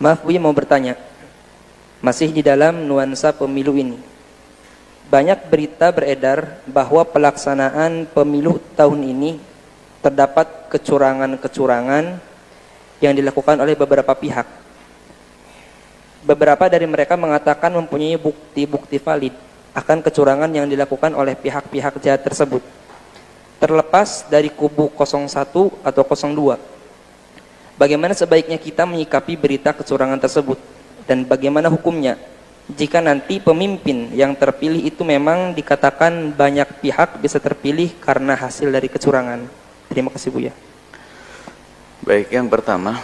Maaf Buya, mau bertanya, masih di dalam nuansa pemilu ini. Banyak berita beredar bahwa pelaksanaan pemilu tahun ini terdapat kecurangan-kecurangan yang dilakukan oleh beberapa pihak. Beberapa dari mereka mengatakan mempunyai bukti-bukti valid akan kecurangan yang dilakukan oleh pihak-pihak jahat tersebut, terlepas dari kubu 01 atau 02. Bagaimana sebaiknya kita menyikapi berita kecurangan tersebut, dan bagaimana hukumnya jika nanti pemimpin yang terpilih itu memang dikatakan banyak pihak bisa terpilih karena hasil dari kecurangan? Terima kasih Buya. Baik, yang pertama,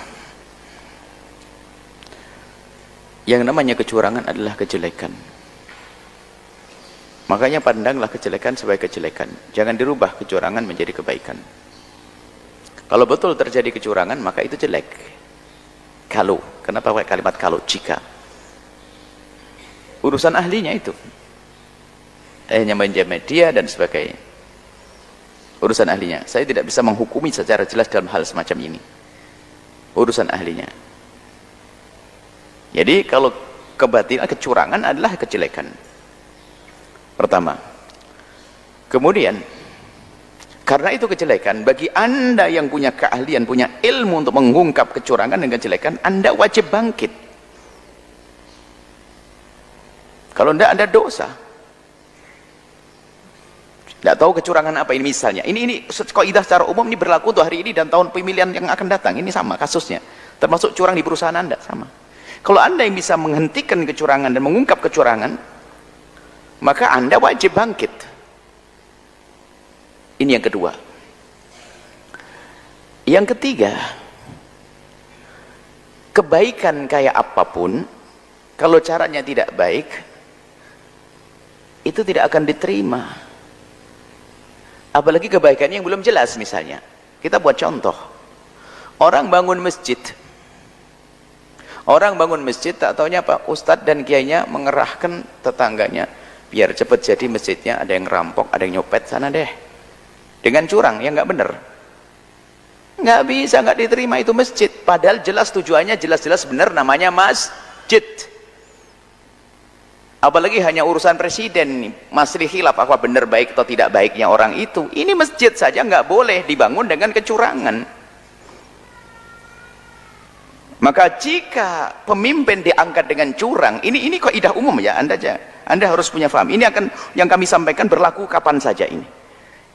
yang namanya kecurangan adalah kejelekan. Makanya pandanglah kejelekan sebagai kejelekan. Jangan dirubah kecurangan menjadi kebaikan. Kalau betul terjadi kecurangan, maka itu jelek. Kalau, kenapa pakai kalimat kalau? Jika. Urusan ahlinya itu. Hanya media dan sebagainya. Urusan ahlinya. Saya tidak bisa menghukumi secara jelas dalam hal semacam ini. Urusan ahlinya. Jadi kalau kebatilan, kecurangan adalah kejelekan. Pertama. Kemudian, karena itu kejelekan, bagi Anda yang punya keahlian, punya ilmu untuk mengungkap kecurangan dan kejelekan, Anda wajib bangkit. Kalau tidak, Anda dosa. Tidak tahu kecurangan apa ini misalnya. Ini kaidah secara umum ini berlaku untuk hari ini dan tahun pemilihan yang akan datang. Ini sama kasusnya. Termasuk curang di perusahaan Anda, sama. Kalau Anda yang bisa menghentikan kecurangan dan mengungkap kecurangan, maka Anda wajib bangkit. Ini yang kedua. Yang ketiga, kebaikan kayak apapun, kalau caranya tidak baik, itu tidak akan diterima. Apalagi kebaikan yang belum jelas. Misalnya, kita buat contoh, orang bangun masjid. Orang bangun masjid, tak taunya apa? Ustadz dan kiainya mengerahkan tetangganya, biar cepat jadi masjidnya, ada yang rampok, ada yang nyopet, sana deh. Dengan curang, yang nggak bener. Nggak bisa, nggak diterima itu masjid. Padahal jelas tujuannya, jelas-jelas benar, namanya masjid. Apalagi hanya urusan presiden, masih khilaf apa benar baik atau tidak baiknya orang itu. Ini masjid saja nggak boleh dibangun dengan kecurangan. Maka jika pemimpin diangkat dengan curang, ini kaidah umum ya, Anda harus punya paham. Ini akan yang kami sampaikan berlaku kapan saja ini.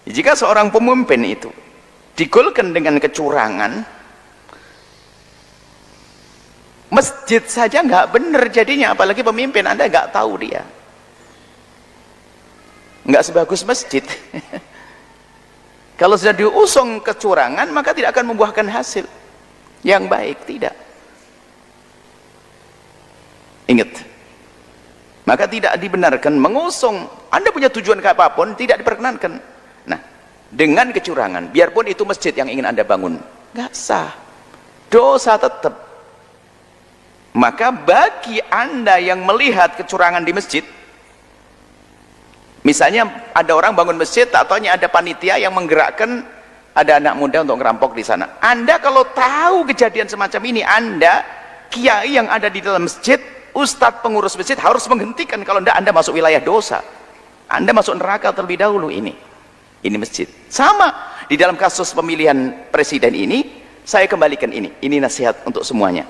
Jika seorang pemimpin itu digolkan dengan kecurangan, masjid saja nggak benar jadinya, apalagi pemimpin. Anda nggak tahu dia, nggak sebagus masjid. Kalau sudah diusung kecurangan, maka tidak akan membuahkan hasil yang baik, tidak. Ingat, maka tidak dibenarkan mengusung. Anda punya tujuan ke apapun, tidak diperkenankan. Nah, dengan kecurangan, biarpun itu masjid yang ingin Anda bangun, nggak sah, dosa tetap. Maka bagi Anda yang melihat kecurangan di masjid, misalnya ada orang bangun masjid, tak taunya ada panitia yang menggerakkan, ada anak muda untuk ngerampok di sana. Anda kalau tahu kejadian semacam ini, Anda, kiai yang ada di dalam masjid, ustadz pengurus masjid harus menghentikan. Kalau tidak, Anda masuk wilayah dosa, Anda masuk neraka terlebih dahulu. Ini masjid. Sama di dalam kasus pemilihan presiden ini, saya kembalikan ini nasihat untuk semuanya.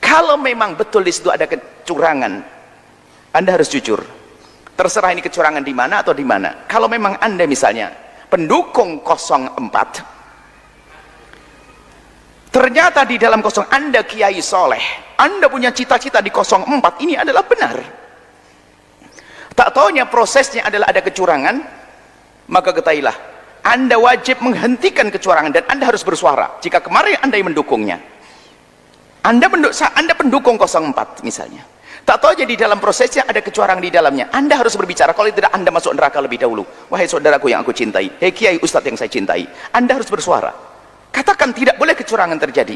Kalau memang betul di situ ada kecurangan, Anda harus jujur. Terserah ini kecurangan di mana atau di mana. Kalau memang Anda misalnya pendukung 04, ternyata di dalam 0 Anda kiai soleh, Anda punya cita-cita di 04, ini adalah benar. Tak taunya prosesnya adalah ada kecurangan, maka ketahuilah, Anda wajib menghentikan kecurangan dan Anda harus bersuara. Jika kemarin Anda yang mendukungnya, Anda pendukung 04 misalnya, tak tahu jadi dalam prosesnya ada kecurangan di dalamnya, Anda harus berbicara. Kalau tidak, Anda masuk neraka lebih dahulu. Wahai saudaraku yang aku cintai, hei kiai ustadz yang saya cintai, Anda harus bersuara. Katakan tidak boleh kecurangan terjadi.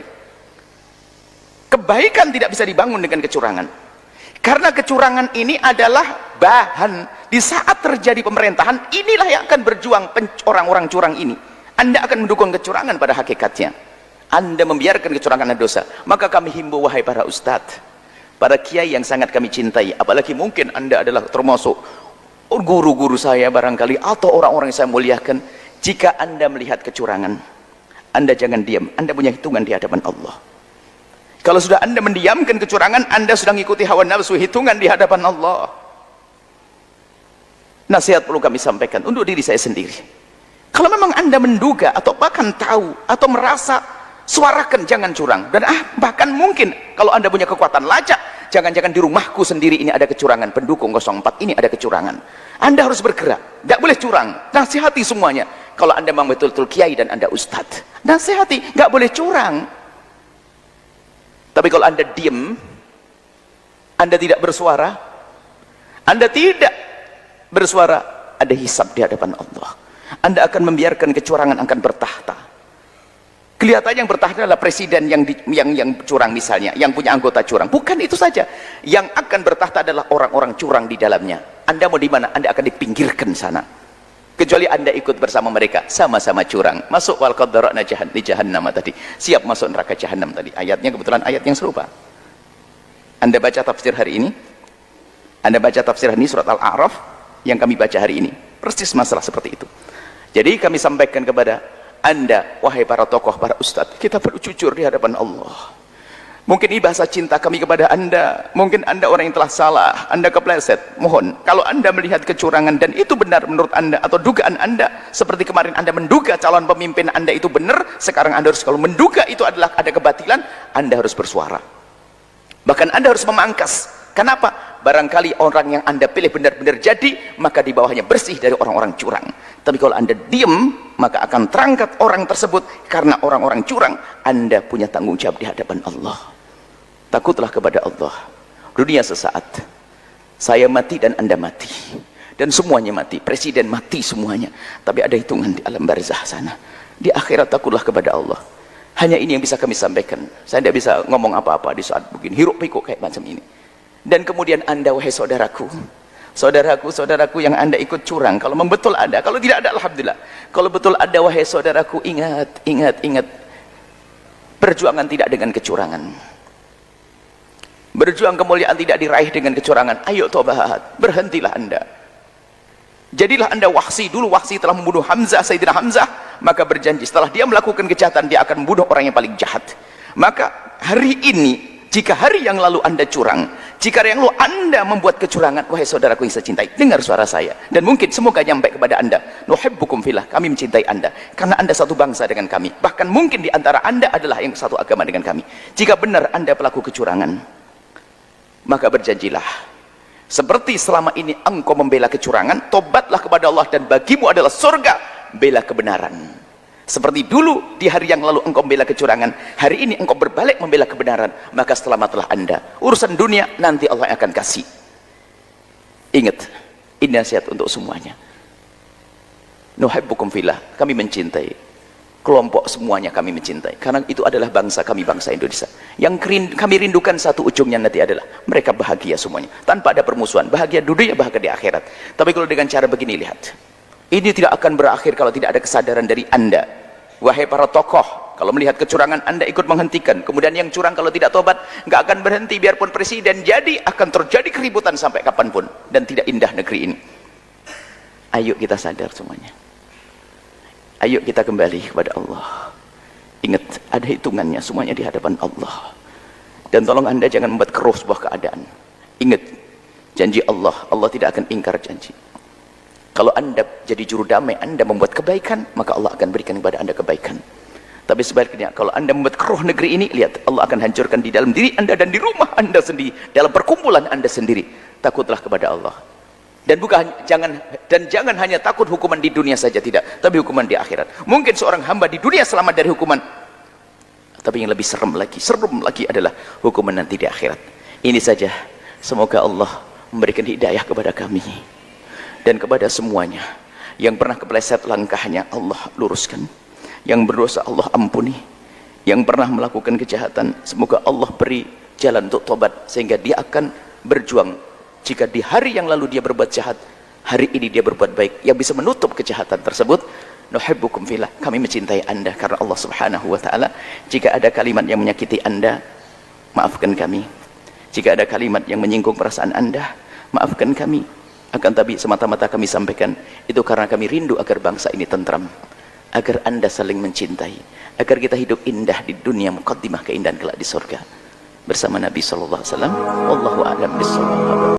Kebaikan tidak bisa dibangun dengan kecurangan, karena kecurangan ini adalah bahan. Di saat terjadi pemerintahan, inilah yang akan berjuang orang-orang curang ini. Anda akan mendukung kecurangan pada hakikatnya. Anda membiarkan kecurangan dan dosa. Maka kami himbau, wahai para ustadz, para kiai yang sangat kami cintai, apalagi mungkin Anda adalah termasuk guru-guru saya barangkali, atau orang-orang yang saya muliakan, jika Anda melihat kecurangan, Anda jangan diam. Anda punya hitungan di hadapan Allah. Kalau sudah Anda mendiamkan kecurangan, Anda sudah mengikuti hawa nafsu, hitungan di hadapan Allah. Nasihat perlu kami sampaikan untuk diri saya sendiri. Kalau memang Anda menduga atau bahkan tahu atau merasa, suarakan, jangan curang. Dan bahkan mungkin kalau Anda punya kekuatan lacak, jangan-jangan di rumahku sendiri ini ada kecurangan, pendukung 04 ini ada kecurangan. Anda harus bergerak, tidak boleh curang. Nasihati semuanya. Kalau Anda memang betul-betul kiai dan Anda ustadz, nasihati, nggak boleh curang. Tapi kalau Anda diam, Anda tidak bersuara, Anda tidak bersuara, ada hisab di hadapan Allah. Anda akan membiarkan kecurangan akan bertahta. Kelihatannya yang bertahta adalah presiden yang curang misalnya, yang punya anggota curang. Bukan itu saja. Yang akan bertahta adalah orang-orang curang di dalamnya. Anda mau di mana? Anda akan dipinggirkan sana. Kecuali Anda ikut bersama mereka, sama-sama curang. Masuk wal qadarana di jahannam tadi. Siap masuk neraka jahannam tadi. Ayatnya kebetulan ayat yang serupa. Anda baca tafsir hari ini. Anda baca tafsir ini surat Al-A'raf yang kami baca hari ini. Persis masalah seperti itu. Jadi kami sampaikan kepada Anda, wahai para tokoh, para ustadz, kita perlu jujur di hadapan Allah. Mungkin ini bahasa cinta kami kepada Anda. Mungkin Anda orang yang telah salah, Anda kepleset. Mohon, kalau Anda melihat kecurangan dan itu benar menurut Anda, atau dugaan Anda, seperti kemarin Anda menduga calon pemimpin Anda itu benar, sekarang Anda harus, kalau menduga itu adalah ada kebatilan, Anda harus bersuara. Bahkan Anda harus memangkas. Kenapa? Barangkali orang yang Anda pilih benar-benar jadi, maka di bawahnya bersih dari orang-orang curang. Tapi kalau Anda diam, maka akan terangkat orang tersebut, karena orang-orang curang. Anda punya tanggung jawab di hadapan Allah. Takutlah kepada Allah. Dunia sesaat, saya mati dan Anda mati, dan semuanya mati, presiden mati semuanya. Tapi ada hitungan di alam barzah sana. Di akhirat takutlah kepada Allah. Hanya ini yang bisa kami sampaikan. Saya tidak bisa ngomong apa-apa di saat begini, hiruk pikuk kayak macam ini. Dan kemudian Anda, wahai saudaraku, saudaraku yang Anda ikut curang, kalau membetul ada, kalau tidak ada, alhamdulillah. Kalau betul ada, wahai saudaraku, ingat, perjuangan tidak dengan kecurangan. Berjuang kemuliaan tidak diraih dengan kecurangan. Ayo tobat, berhentilah Anda. Jadilah Anda Wahsy. Dulu Wahsy telah membunuh Hamzah, Sayyidina Hamzah, maka berjanji setelah dia melakukan kejahatan, dia akan membunuh orang yang paling jahat. Maka hari ini, jika hari yang lalu Anda curang, jika hari yang lalu Anda membuat kecurangan, wahai saudaraku yang saya cintai, dengar suara saya. Dan mungkin semoga nyampe kepada Anda. Nuhibbukum fillah, kami mencintai Anda. Karena Anda satu bangsa dengan kami. Bahkan mungkin di antara Anda adalah yang satu agama dengan kami. Jika benar Anda pelaku kecurangan, maka berjanjilah. Seperti selama ini engkau membela kecurangan, tobatlah kepada Allah dan bagimu adalah surga. Bela kebenaran. Seperti dulu di hari yang lalu engkau membela kecurangan, hari ini engkau berbalik membela kebenaran, maka selamatlah Anda. Urusan dunia nanti Allah akan kasih. Ingat, ini nasihat untuk semuanya. Nuhibbukum fillah, kami mencintai. Kelompok semuanya kami mencintai, karena itu adalah bangsa kami, bangsa Indonesia. Yang kami rindukan satu ujungnya nanti adalah mereka bahagia semuanya, tanpa ada permusuhan, bahagia dunia, bahagia di akhirat. Tapi kalau dengan cara begini, lihat, ini tidak akan berakhir kalau tidak ada kesadaran dari Anda, wahai para tokoh. Kalau melihat kecurangan, Anda ikut menghentikan. Kemudian yang curang kalau tidak tobat, nggak akan berhenti. Biarpun presiden jadi, akan terjadi keributan sampai kapanpun, dan tidak indah negeri ini. Ayo kita sadar semuanya. Ayo kita kembali kepada Allah. Ingat, ada hitungannya semuanya di hadapan Allah. Dan tolong Anda jangan membuat keruh sebuah keadaan. Ingat, janji Allah, Allah tidak akan ingkar janji. Kalau Anda jadi juru damai, Anda membuat kebaikan, maka Allah akan berikan kepada Anda kebaikan. Tapi sebaliknya, kalau Anda membuat keruh negeri ini, lihat, Allah akan hancurkan di dalam diri Anda dan di rumah Anda sendiri, dalam perkumpulan Anda sendiri. Takutlah kepada Allah. Dan jangan hanya takut hukuman di dunia saja, tidak, tapi hukuman di akhirat. Mungkin seorang hamba di dunia selamat dari hukuman, tapi yang lebih serem lagi adalah hukuman nanti di akhirat. Ini saja, semoga Allah memberikan hidayah kepada kami dan kepada semuanya. Yang pernah kepleset langkahnya, Allah luruskan. Yang berdosa, Allah ampuni. Yang pernah melakukan kejahatan, semoga Allah beri jalan untuk tobat, sehingga dia akan berjuang. Jika di hari yang lalu dia berbuat jahat, hari ini dia berbuat baik, yang bisa menutup kejahatan tersebut, nuhibbukum fillah, kami mencintai Anda karena Allah Subhanahu wa taala. Jika ada kalimat yang menyakiti Anda, maafkan kami. Jika ada kalimat yang menyinggung perasaan Anda, maafkan kami. Akan tapi semata-mata kami sampaikan itu karena kami rindu agar bangsa ini tentram, agar Anda saling mencintai, agar kita hidup indah di dunia, muqaddimah keindahan kelak di surga bersama Nabi sallallahu alaihi wasallam. Wallahu a'lam bishawab.